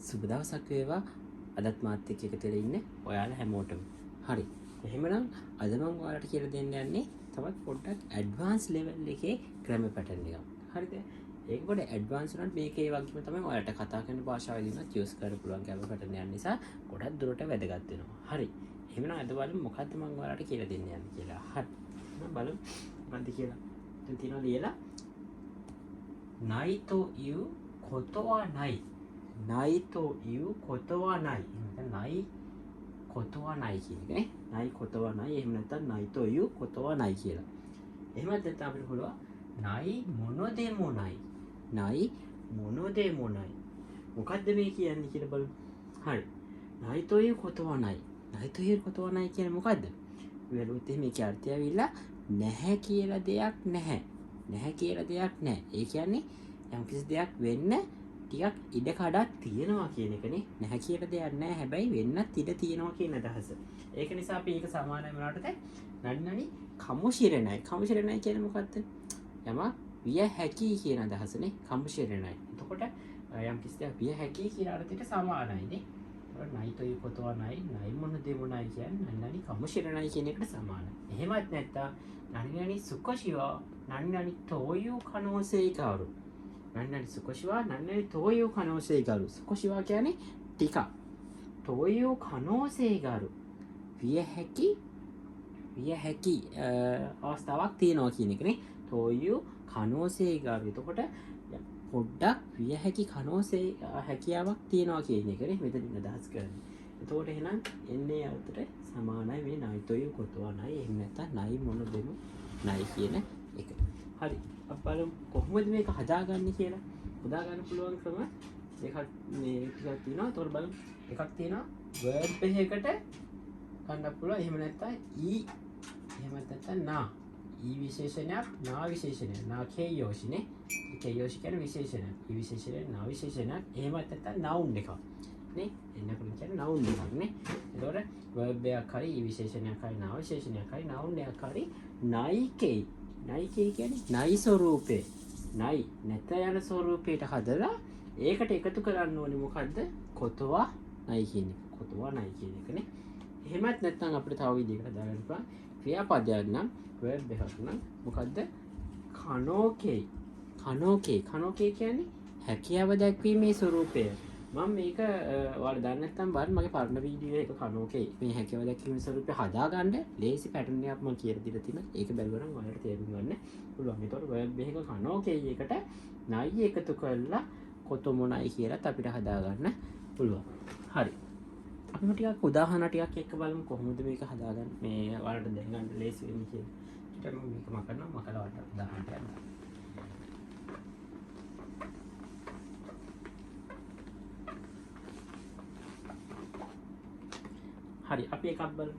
සුබ දවසක් වේවා. අදත් මාත් එක්ක එකතු වෙලා ඉන්න ඔයාලා හැමෝටම. හරි. එහෙමනම් අද මම ඔයාලට කියලා දෙන්න යන්නේ තවත් පොඩ්ඩක් ඇඩ්වාන්ස් ලෙවල් එකේ ග්‍රැමර් පැටර්න් එකක්. හරිද? ඒක පොඩ්ඩක් ඇඩ්වාන්ස් උනත් මේකේ වගේම තමයි ඔයාලට කතා කරන භාෂාවේදී උනත් යූස් කරන්න පුළුවන් ග්‍රැමර් පැටර්න් එකක් නිසා ගොඩක් දුරට වැදගත් වෙනවා. හරි. එහෙමනම් අද බලමු මොකද්ද මම ඔයාලට කියලා දෙන්න යන්නේ කියලා. හරි. මම බලමු මොකද්ද කියලා. දැන් තියෙනවා ලියලා නයිということはない。ないということはない。ないことはないකියන එක නේ.ないことはない。එහෙම නැත්නම්ないということはないකියලා. එහෙම නැත්නම් අපිට පුළුවන්ないものでもない。ないものでもない。මොකද්ද මේ කියන්නේ කියලා බලමු. හරි.ないということはない。ないということはないකියන්නේ මොකද්ද? වෙලුත් එහෙම මේකේ අර්ථය ඇවිල්ලා නැහැ කියලා දෙයක් නැහැ. නැහැ කියලා දෙයක් නැහැ. ඒ කියන්නේ යම් කිසි දෙයක් වෙන්න ටිකක් ඉඩ කඩක් තියෙනවා කියන එකනේ. නැහැ කියලා දෙයක් නැහැ. හැබැයි වෙන්නත් ඉඩ තියෙනවා කියන අදහස. ඒක නිසා අපි ඒක සමානයි මොනවටද? නන්නනි කමුශිරණයි. කමුශිරණයි කියන්නේ මොකද්ද? යමක් විය හැකි කියන අදහසනේ. කමුශිරණයි. එතකොට යම් කිසි දෙයක් විය හැකි කියන අර්ථයට සමානයිනේ. නයිということはない。ないものでもないකියන්නේ නන්නනි කමුශිරණයි කියන එකට සමානයි. එහෙමත් නැත්තම් නන්නනි少しは何々という可能性がある。何々少しは何々という可能性がある。少しはකියන්නේ ටික. という可能性がある。විය හැකි අවස්ථාවක් තියෙනවා කියන එක නේ. という可能性がある. එතකොට පොඩ්ඩක් විය හැකි හැකියාවක් තියෙනවා කියන එක නේ මෙතනින් අදහස් කරන්නේ. එතකොට එහෙනම් එන්නේ අතට සමානයි මේ නයිということはない. එහෙම නැත්නම් නයි මොන දෙම නයි කියන එක. හරි. අපි බලමු කොහොමද මේක හදාගන්නේ කියලා. හදාගන්න පුළුවන් ක්‍රම දෙකක් මේ ටිකක් තියෙනවා. ඒතකොට බලමු. එකක් තියෙනවා verb එකකට ගන්න පුළුවන්. එහෙම නැත්නම් එහෙම නැත්නම් නා. විශේෂණයක් නා විශේෂණයක්. නා කේයෝෂිනේ. කේයෝෂි කියන්නේ විශේෂණයක්. විශේෂණය නා විශේෂණයක්. එහෙම නැත්නම් noun එකක්. නේ? එන්නකොට කියන්නේ noun එකක් නේ. ඒතකොට verb එකක් හරි විශේෂණයක් හරි නා විශේෂණයක් හරි noun එකක් හරි නයිකේ නයිකේ කියන්නේ නයි ස්වරූපේ. නයි නැත යන ස්වරූපයට හදලා ඒකට එකතු කරන්න ඕනේ මොකද්ද? කොතවා නයි කියන එක. කොතවා නයි කියන එකනේ. එහෙමත් නැත්නම් අපිට තව විදිහකට හදාගන්න පුළුවන්. ක්‍රියාපදයක් නම් verb එකක් නම් මොකද්ද? කනෝකේ. කනෝකේ කියන්නේ හැකියාව දැක්වීමේ ස්වරූපය. මම මේක ඔයාලා දන්නේ නැත්නම් බලන්න මගේ පරණ වීඩියෝ එක කනෝකේ මේ හැකියාව දැක්වීමේ ස්වරූපය හදාගන්න ලේසි පැටර්න් එකක් මම කියලා දීලා තිනවා. ඒක බැලුවා නම් ඔයාලට තේරුම් ගන්න පුළුවන්. ඒතකොට verb එකක කනෝකේ එකට නයි එකතු කරලා කොතොමොනයි කියලාත් අපිට හදාගන්න පුළුවන්. හරි. අපි ටිකක් උදාහරණ ටිකක් එක්ක බලමු කොහොමද මේක හදාගන්නේ. මේ ඔයාලට දැනගන්න ලේසි වෙන්නේ කියලා. ඊට මම මේක කරනවා මකලා ඔයාලට උදාහරණ ටිකක්. හරි අපි එකක් බලමු.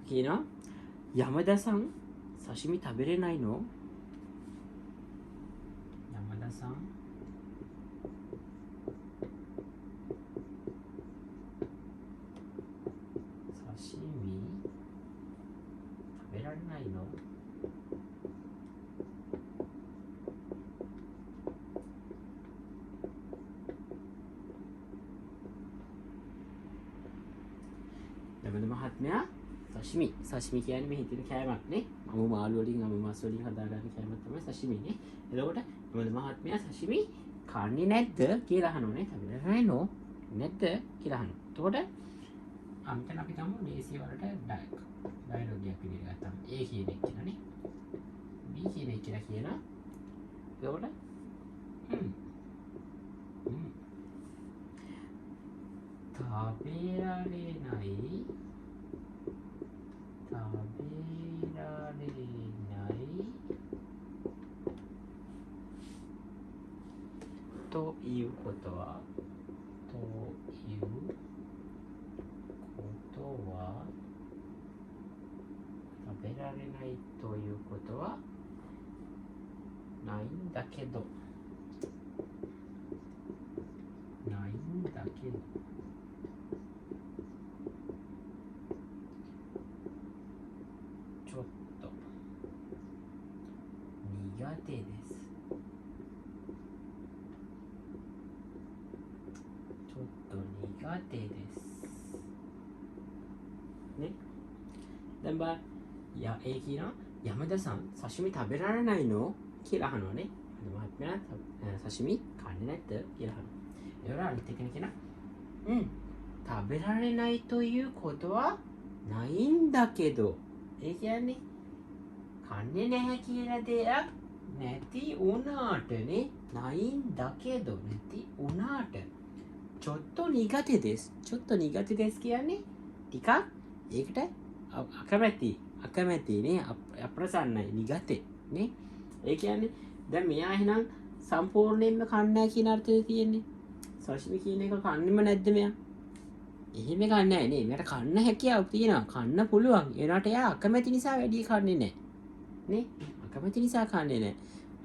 කියනවා යමදසං සෂිමි තබෙරෙනයි නෝ. යමදසං සෂිමි තබෙරෙනයි නෝ. යමද මහත්මයා සෂිමි කියන්නේ මේ හිතේ කෑමක් නේ. අමු මාළු වලින් අමු මාස් වලින් හදාගන්න කෑමක් තමයි සෂිමි නේ. එතකොට යමද මහත්මයා සෂිමි කන්නේ නැද්ද කියලා අහනෝනේ. තමයි නෝ නැද්ද කියලා අහනවා. එතකොට අම්තන අපි ගමු ලේසි වලට ඩයලොග් එකක් විදිහට ගත්තාම A කියන එක කියලානේ. B කියන එක කියලා කියනවා. එතකොට තාපේරාලේ නයිということは食べられないということはないんだけどちょっと苦手です。苦手です。ね。だから、山田さん、刺身食べられないのකියලා අහනවාね. මහත්මයා සෂිමි කන්නේ නැද්ද කියලා අහනවා. ඒවල අනිත් කෙනා කියනවා 食べられないということはないんだけど. ඒ කියන්නේ කන්නේ නැහැ කියලා දෙයක් නැති උනාටනේ.ないんだけどනැති උනාට. ちょっと苦手です. ちょっと苦手ですකියන්නේ ටිකක් ඒකට අකමැති නේ අප්‍රසන්නයි නිගතේ නේ. ඒ කියන්නේ දැන් මෙයා එහෙනම් සම්පූර්ණයෙන්ම කන්නේ නැහැ කියන අර්ථය තියෙන්නේ. සෂිමි කියන එක කන්නෙම නැද්ද මෙයා? එහෙම කන්නේ නැහැ නේ. මෙයාට කන්න හැකියාවක් තියෙනවා. කන්න පුළුවන්. ඒනට එයා අකමැති නිසා වැඩි කන්නේ නැහැ. නේ? අකමැති නිසා කන්නේ නැහැ.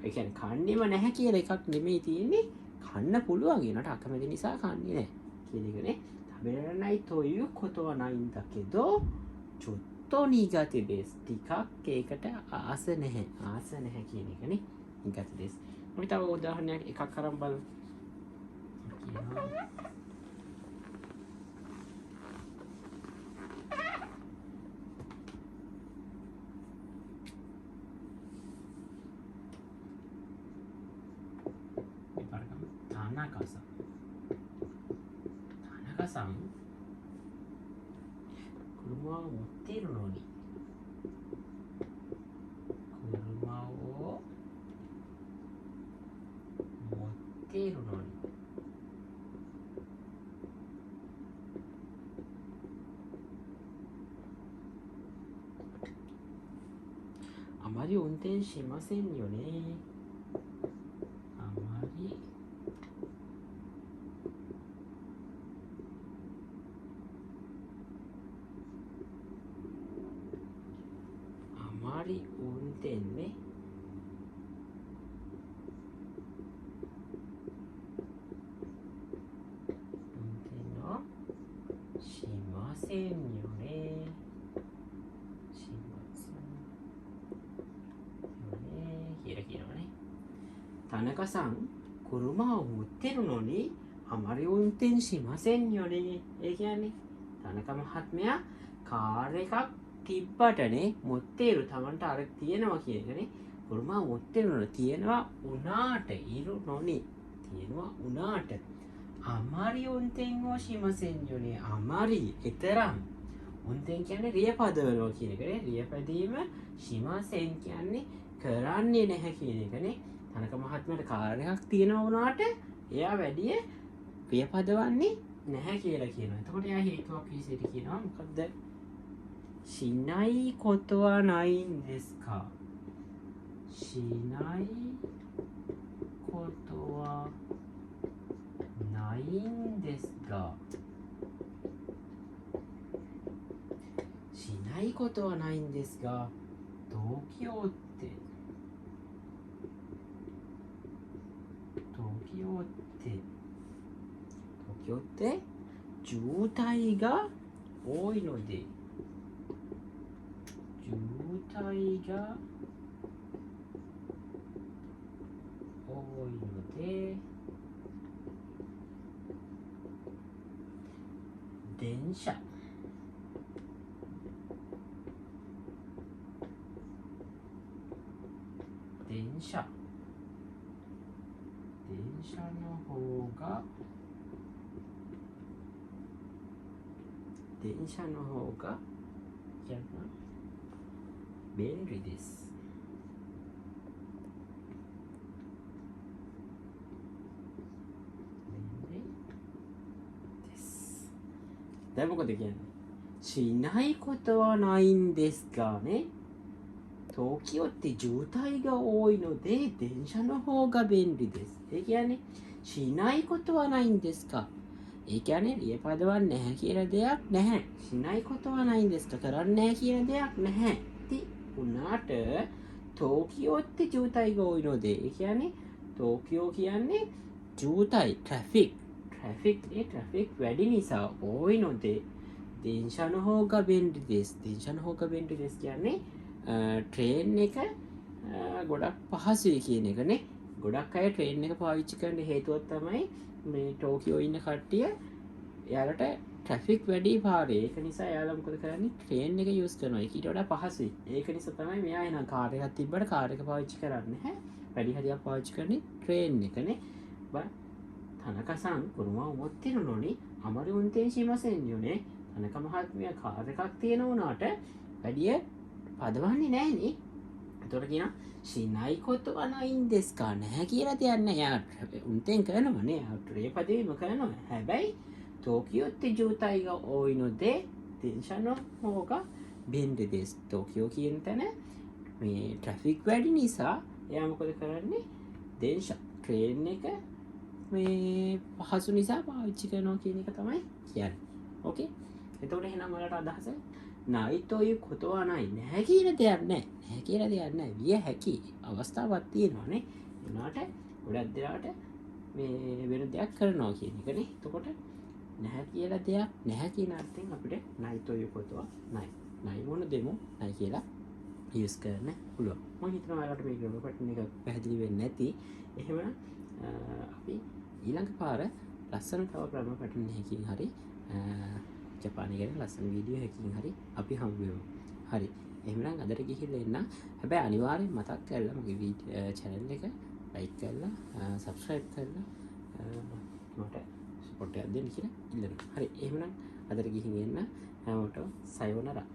ඒ කියන්නේ කන්නේම නැහැ කියලා එකක් නෙමෙයි තියෙන්නේ. කන්න පුළුවන්. ඒනට අකමැති නිසා කන්නේ නැහැ. කියන එක නේ. 食べられないということはないんだけど、ちょっと苦手です。ටිකක් ඒකට ආස නැහැ. ආස නැහැ කියන එක නේ.苦手です. අපි තව උදාහරණයක් එකක් අරන් බලමු.田中さん車を持っているのに車を持っているのにあまり運転しませんよね。あまり運転ね。運転はしませんよね。しませんよね。開きのね。田中さん、車を持ってるのにあまり運転しませんよね。ඒ කියන්නේ田中මහත්මයා කාර් එකක් තිබ්බටනේ මොත්තේරු තමන්ට අර තියෙනවා කියන එකනේ. කුරුමා මොත්තේරු තියෙනවා උනාට ඉරු නොනි තියෙනවා උනාට අමාරි උන්තෙන් ඕ ශිමසෙන් යෝනේ. අමාරි එතරම් උන්තෙන් කියන්නේ රිය පදවනවා කියන එකනේ. රිය පැදීම ශිමසෙන් කියන්නේ කරන්නේ නැහැ කියන එකනේ. තනක මහත්මයාට කාර් එකක් තියෙනවා උනාට එයා වැඩි රිය පදවන්නේ නැහැ කියලා කියනවා. එතකොට එයා හේතුවක් විදිහට කියනවා මොකද්ද? しないことはないんですか。しないことはないんですが。しないことはないんですが、東京って渋滞が多いので。渋滞が多いので電車の方が便利です。だいぶことできない。しないことはないんですがね。東京って渋滞が多いので電車の方が便利です。ඒ කියන්නේしないことはないんですか。ඒ කියන්නේ ලිය පදවන්නේ නැහැ කියලා දෙයක් නැහැ.しないことはないんですか. කරන්නේ නැහැ කියලා දෙයක් නැහැ. ඉතින් උනාට ටෝකියෝって渋滞が多いのでඒ කියන්නේ ටෝකියෝ කියන්නේ渋滞ට්‍රැෆික් වැඩි නිසා多いので電車の方が便利です。電車の方が便利ですකියන්නේ ට්‍රේන් එක ගොඩක් පහසුයි කියන එක නේ. ගොඩක් අය ට්‍රේන් එක පාවිච්චි කරන්න හේතුවක් තමයි මේ ටෝකියෝ ඉන්න කට්ටිය යාලට ට්‍රැෆික් වැඩි පාරේ ඒක නිසා යාලා මොකද කරන්නේ ට්‍රේන් එක යූස් කරනවා ඒක ඊට වඩා පහසුයි ඒක නිසා තමයි මෙයා එන කාර් එකක් තිබ්බට කාර් එක පාවිච්චි කරන්නේ හැ වැඩි හරියක් පාවිච්චි කරන්නේ ට්‍රේන් එකනේ තනකසන් කුරුමා උමොත්තිරුණොනි අමරි උන්තේ ශීමසෙන් යුනේ තනක මහත්මිය කාර් එකක් තියෙන වුණාට වැඩිය පදවන්නේ නෑනේ එතකොට කියන ශිනයි කොතු අනයින් දෙස්කා නැහැ කියලා දෙයක් නෑ යා උන්තෙන් කරනවනේ ට්‍රේ පදවීම කරනවා හැබැයි ටෝකියෝtti ජූතයිග ඕයිනොදේ දෙන්ෂනෝ හෝක බෙන්ඩ දෙස් ටෝකියෝ කියන තැන මේ ට්‍රැෆික් වැඩි නිසා එයා මොකද කරන්නේ දේශ ට්‍රේන් එක මේ පහසු නිසා පාවිච්චි කරනවා කියන එක තමයි කියන්නේ ඕකේ එතකොට එහෙනම් වලට අදහස නයිතෝයි කොතවා නයි නැහැ කියන දෙයක් නැහැ කියලා දෙයක් නැහැ විය හැකි අවස්ථාවක් තියෙනවානේ උනාට ගොඩක් දෙනාට මේ වෙන දෙයක් කරනවා කියන එකනේ එතකොට නැහැ කියලා දෙයක් නැහැ කියන අර්ථයෙන් අපිට නයිතෝයි කොතවා නයි මොන දෙමු නයි කියලා යස් කරන්න පුළුවන් මම හිතනවා ඔයාලට මේ ග්‍රැමර් පැටර්න් එක පැහැදිලි වෙන්නේ නැති එහෙම අපි ඊළඟ පාර ලස්සන තව ග්‍රැමර් පැටර්න් එකකින් හරි ජපානය ගැන ලස්සන වීඩියෝ එකකින් හරි අපි හමු වෙමු හරි එහෙනම් අදට ගිහිල්ලා එන්න හැබැයි අනිවාර්යෙන් මතක් කරලා මගේ channel එක like කරලා subscribe කරලා මට support එකක් දෙන්න කියලා ඉල්ලනවා හරි එහෙනම් අදට ගිහින් එන්න හැමෝටම සයෝනරා